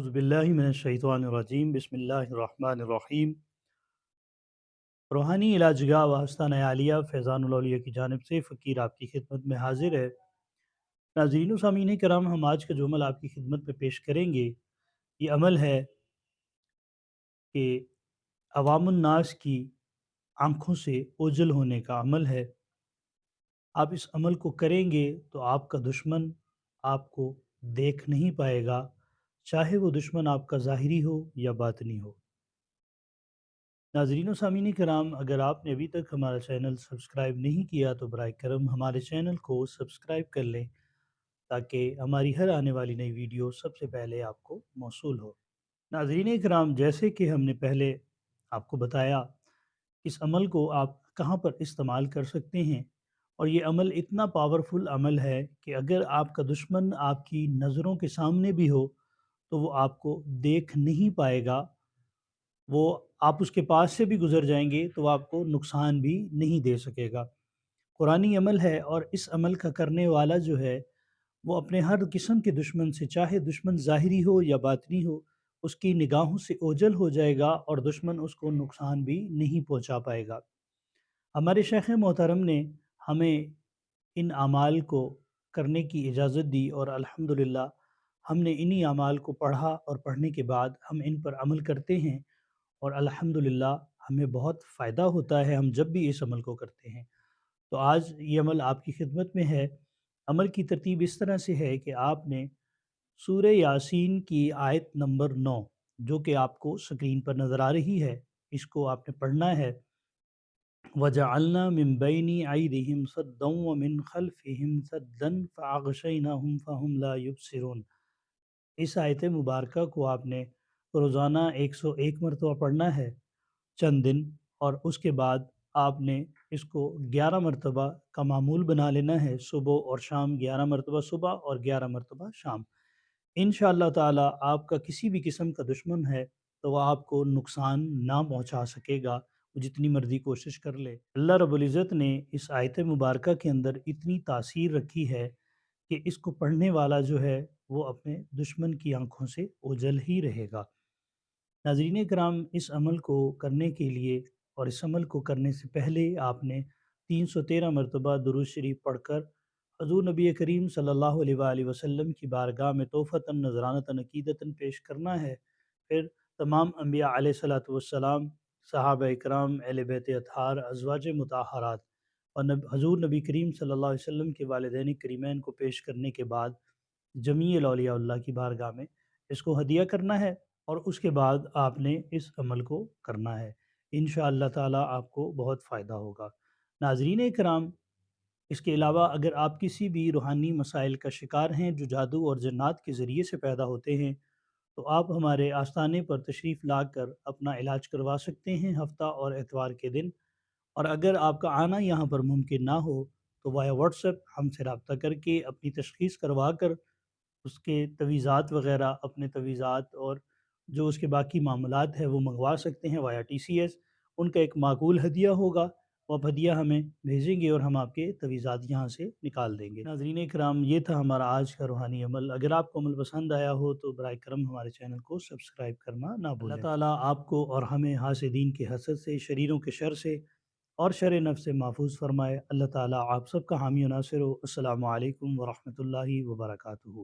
اعوذ باللہ من الشیطان الرجیم بسم اللہ الرحمن الرحیم۔ روحانی علاج گاہ آستانہ عالیہ فیضان الاولیاء کی جانب سے فقیر آپ کی خدمت میں حاضر ہے۔ ناظرین و سامعین کرام، ہم آج کا جو عمل آپ کی خدمت میں پیش کریں گے، یہ عمل ہے کہ عوام الناس کی آنکھوں سے اوجھل ہونے کا عمل ہے۔ آپ اس عمل کو کریں گے تو آپ کا دشمن آپ کو دیکھ نہیں پائے گا، چاہے وہ دشمن آپ کا ظاہری ہو یا باطنی ہو۔ ناظرین و سامعین کرام، اگر آپ نے ابھی تک ہمارا چینل سبسکرائب نہیں کیا تو برائے کرم ہمارے چینل کو سبسکرائب کر لیں تاکہ ہماری ہر آنے والی نئی ویڈیو سب سے پہلے آپ کو موصول ہو۔ ناظرین کرام، جیسے کہ ہم نے پہلے آپ کو بتایا، اس عمل کو آپ کہاں پر استعمال کر سکتے ہیں، اور یہ عمل اتنا پاورفل عمل ہے کہ اگر آپ کا دشمن آپ کی نظروں کے سامنے بھی ہو تو وہ آپ کو دیکھ نہیں پائے گا، وہ آپ اس کے پاس سے بھی گزر جائیں گے تو وہ آپ کو نقصان بھی نہیں دے سکے گا۔ قرآنی عمل ہے، اور اس عمل کا کرنے والا جو ہے وہ اپنے ہر قسم کے دشمن سے، چاہے دشمن ظاہری ہو یا باطنی ہو، اس کی نگاہوں سے اوجھل ہو جائے گا اور دشمن اس کو نقصان بھی نہیں پہنچا پائے گا۔ ہمارے شیخ محترم نے ہمیں ان اعمال کو کرنے کی اجازت دی، اور الحمدللہ ہم نے انہی اعمال کو پڑھا، اور پڑھنے کے بعد ہم ان پر عمل کرتے ہیں، اور الحمدللہ ہمیں بہت فائدہ ہوتا ہے ہم جب بھی اس عمل کو کرتے ہیں۔ تو آج یہ عمل آپ کی خدمت میں ہے۔ عمل کی ترتیب اس طرح سے ہے کہ آپ نے سورہ یاسین کی آیت نمبر 9، جو کہ آپ کو سکرین پر نظر آ رہی ہے، اس کو آپ نے پڑھنا ہے۔ وَجَعَلْنَا مِن بَيْنِ أَيْدِيهِمْ سَدًّا وَمِن خَلْفِهِمْ سَدًّا فَأَغْشَيْنَاهُمْ فَهُمْ لَا يُبْصِرُونَ۔ اس آیت مبارکہ کو آپ نے روزانہ 101 مرتبہ پڑھنا ہے چند دن، اور اس کے بعد آپ نے اس کو 11 مرتبہ کا معمول بنا لینا ہے، صبح اور شام 11 مرتبہ صبح اور 11 مرتبہ شام۔ انشاءاللہ تعالی آپ کا کسی بھی قسم کا دشمن ہے تو وہ آپ کو نقصان نہ پہنچا سکے گا، وہ جتنی مرضی کوشش کر لے۔ اللہ رب العزت نے اس آیت مبارکہ کے اندر اتنی تاثیر رکھی ہے کہ اس کو پڑھنے والا جو ہے وہ اپنے دشمن کی آنکھوں سے اوجھل ہی رہے گا۔ ناظرین کرام، اس عمل کو کرنے کے لیے اور اس عمل کو کرنے سے پہلے آپ نے 313 مرتبہ درود شریف پڑھ کر حضور نبی کریم صلی اللہ علیہ وآلہ وسلم کی بارگاہ میں توفتاً نذرانتاً عقیدتاً پیش کرنا ہے۔ پھر تمام انبیاء علیہ الصلوۃ والسلام، صحابہ اکرام، اہل بیت اطہار، ازواج مطہرات اور حضور نبی کریم صلی اللہ علیہ وسلم کے والدین کریمین کو پیش کرنے کے بعد جمیع الاولیاء اللہ کی بارگاہ میں اس کو ہدیہ کرنا ہے، اور اس کے بعد آپ نے اس عمل کو کرنا ہے۔ انشاءاللہ تعالی آپ کو بہت فائدہ ہوگا۔ ناظرین کرام، اس کے علاوہ اگر آپ کسی بھی روحانی مسائل کا شکار ہیں جو جادو اور جنات کے ذریعے سے پیدا ہوتے ہیں، تو آپ ہمارے آستانے پر تشریف لا کر اپنا علاج کروا سکتے ہیں ہفتہ اور اتوار کے دن۔ اور اگر آپ کا آنا یہاں پر ممکن نہ ہو تو وایا واٹس ایپ ہم سے رابطہ کر کے اپنی تشخیص کروا کر اس کے تویزات وغیرہ، اپنے تویزات اور جو اس کے باقی معاملات ہیں وہ منگوا سکتے ہیں وایا ٹی سی ایس۔ ان کا ایک معقول ہدیہ ہوگا، وہ آپ ہدیہ ہمیں بھیجیں گے اور ہم آپ کے تویزات یہاں سے نکال دیں گے۔ ناظرین کرام، یہ تھا ہمارا آج کا روحانی عمل۔ اگر آپ کو عمل پسند آیا ہو تو برائے کرم ہمارے چینل کو سبسکرائب کرنا نہ بھولیں۔ اللہ تعالیٰ آپ کو اور ہمیں حاسدین کے حسد سے، شریروں کے شر سے اور شر نفس سے محفوظ فرمائے۔ اللہ تعالیٰ آپ سب کا حامی و ناصر ہو۔ السلام علیکم ورحمۃ اللہ وبرکاتہ۔